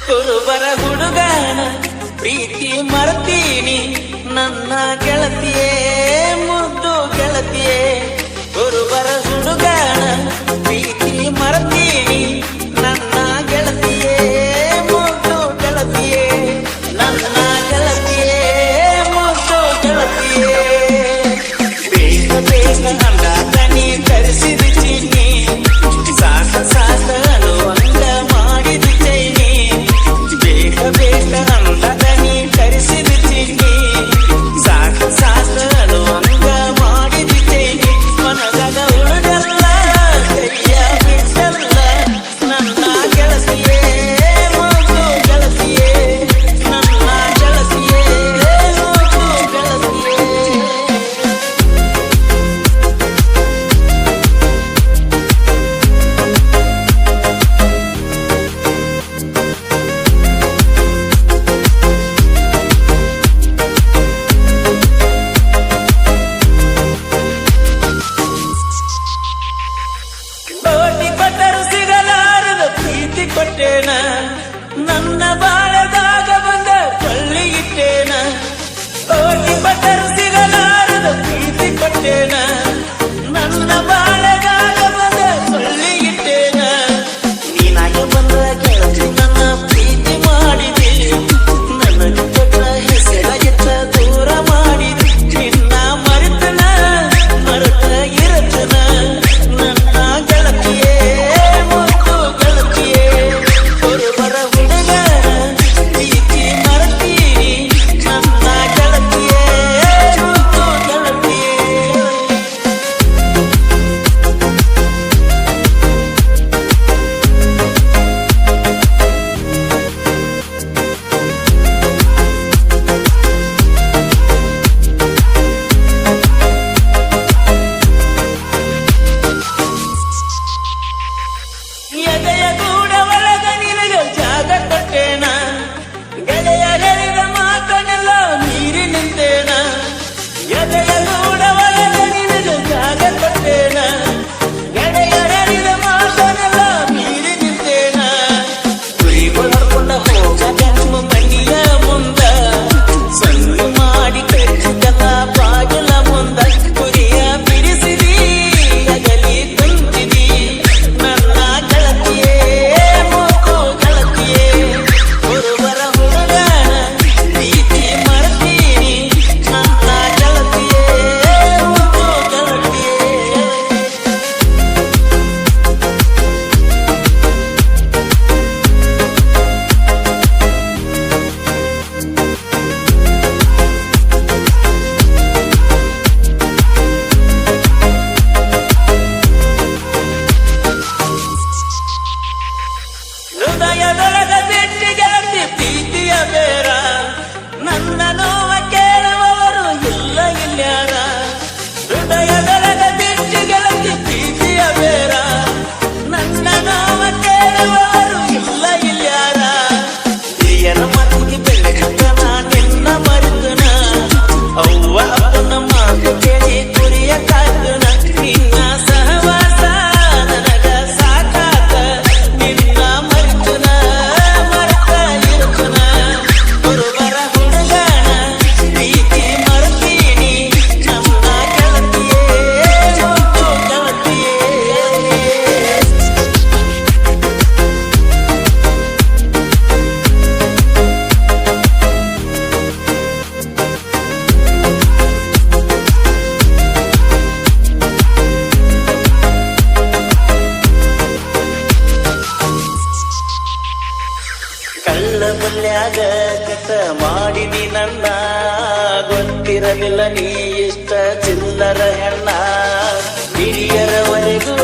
ಕುರುಬರ ಹುಡುಗನ ಪ್ರೀತಿ ಮರ್ತೀನಿ ನನ್ನ ಗೆಳತಿಯೇ ಮುದ್ದು ಗೆಳತಿಯೇ ಕುರುಬರ ಹುಡುಗನ ಪ್ರೀತಿ ಮರ್ತೀನಿ ನನ್ನ ಗೆಳತಿಯೇ ಮುದ್ದು ಗೆಳತಿಯೇ ನನ್ನ ಗೆಳತಿಯೇ ಮುದ್ದು ಗೆಳತಿಯೇ ಬೇಗ ಬೇಗ ಅಂದ ಕಣಿ ಕರೆಸಿದ ಚಿನ್ನಿ ಸಾಕ ಸಾಕ ಅನ್ನುವಂಗ ಮಾಡಿದ ಚೈನಿ ಬೇಗ ಬೇಗ ಅಂದ ಕಣಿ ಕರೆಸಿದ ಚಿನ್ನಿ ಸಾಕ ಸಾಕ ಅನ್ನುವಂಗ ಮಾಡಿದ ಚೈನಿ ಮನಗದ ಹುಡುಗಲ್ಲ ಕೈಯ ಬಿಟ್ಟಲ್ಲ ನನ್ನ ಗೆಳತಿಯೇ ಮುದ್ದು ಗೆಳತಿಯೇ ನನ್ನ ಗೆಳತಿಯೇ ಮುದ್ದು ಗೆಳತಿಯೇ ಕೋಟಿ ಕೊಟ್ಟರು ಸಿಗಲಾರದ ಪ್ರೀತಿ ಕೊಟ್ಟೇನ ನನ್ನ ಬಾಳದಾಗ ಬಂದ ಕೊಳ್ಳಿ ಇಟ್ಟೇನ ಕೋಟಿ ಕೊಟ್ಟರು ಸಿಗಲಾರದ ಪ್ರೀತಿ ಕೊಟ್ಟೇನ ನನ್ನ ಬಾಳದಾಗ ಬಂದ ಕೊಳ್ಳಿ ಇಟ್ಟೇನ ನೀನಾಗ ಬಂದ ಗೆಳತಿ ನನ್ನ ಪ್ರೀತಿ ಮಾಡಿದೆ ನನಗೆ ಕೊಟ್ಟ ಹೆಸರಾಗಿತ್ತ ದೂರ ಮಾಡಿದೆ ನಿನ್ನ ಮರೆತನ ಮರೆತ ಇರತನ ನನ್ನ ಗೆಳತಿಯೇ ಮುದ್ದು ಗೆಳತಿಯೇ ಕುರುಬರ ಹುಡುಗನ ಪ್ರೀತಿ ಮರೆತೀನಿ ನನ್ನ ಗೆಳತಿಯೇ ಮುದ್ದು ಗೆಳತಿಯೇ ಎದೆಯ ಗೂಡ ಒಳಗ ನಿನಗ ಜಾಗ ಕೊಟ್ಟೇನ ಗೆಳೆಯರೆಲ್ಲ ಮಾತನೆಲ್ಲ ಮೀರಿ ನಿಂತೇನ ಎದೆಯ ಗೂಡ ಒಳಗ ನಿನಗ ಜಾಗ ಕೊಟ್ಟೇನ ಗೆಳೆಯರೆಲ್ಲ ಮಾತನೆಲ್ಲ ಮೀರಿ ನಿಂತೇನ ಗುರಿ ಹೊರಕೊಂಡ ಹೋಗ ಜನ್ಮ ಮಣ್ಣಿಯ ಮುಂದ ಸಣ್ಣ ಮಾಡಿ ಕಟ್ಟಿದಲ್ಲ ಬಾಗಿಲ ಮುಂದ ಗುರಿಯ ಬಿಡಿಸಿದಿ ಅಗಲಿ ಕುಂತಿದಿ ನನ್ನ ಗೆಳತಿಯೇ ಮುದ್ದು ಗೆಳತಿಯೇ ಕುರುಬರ ಹುಡುಗನ ಪ್ರೀತಿ ಮರೆತೀನಿ ನನ್ನ ಗೆಳತಿಯೇ ಮುದ್ದು ಗೆಳತಿಯೇ ಹೃದಯದೊಳಗ ಬಿಟ್ಟಿ ಗೆಳತಿ ಪ್ರೀತಿಯ ಬೇರ ನನ್ನ ನೋವ ಕೇಳುವವರು ಇಲ್ಲ ಇಲ್ಯಾರ ಹೃದಯದೊಳಗ ಬಿಟ್ಟಿ ಗೆಳತಿ ಪ್ರೀತಿಯ ಬೇರ ನನ್ನ ನೋವ ಕೇಳುವವರು ಇಲ್ಲ ಇಲ್ಯಾರ ಹಿರಿಯರ ಮತ್ತಿಗೆ ಬೆಳಗನ ನಿನ್ನ ಮರುತನ ಅವ್ವ ಅಪ್ಪನ ಮಾತು ಕೇಳಿ ಕುರಿಯ ಕಾತನ ನಿನ್ನ ಸಹವಾಸ ನನಗ ಸಾಕಾತ ನಿನ್ನ ಮರುತನ ಮರೆತ ಇರುತ್ತನ ಕುರುಬರ ಹುಡುಗನ ಪ್ರೀತಿ ಮರೆತೀನಿ ನನ್ನ ಗೆಳತಿಯೇ ಮುದ್ದು ಗೆಳತಿಯೇ ಕಳ್ಳ ಬಲ್ಯಾಗ ಕಟ ಮಾಡಿದಿ ನನ್ನ ಗೊತ್ತಿರಲಿಲ್ಲ ನೀ ಇಷ್ಟ ಚಿಲ್ಲರ ಹೆಣ್ಣ ಹಿರಿಯರವರೆಗೂ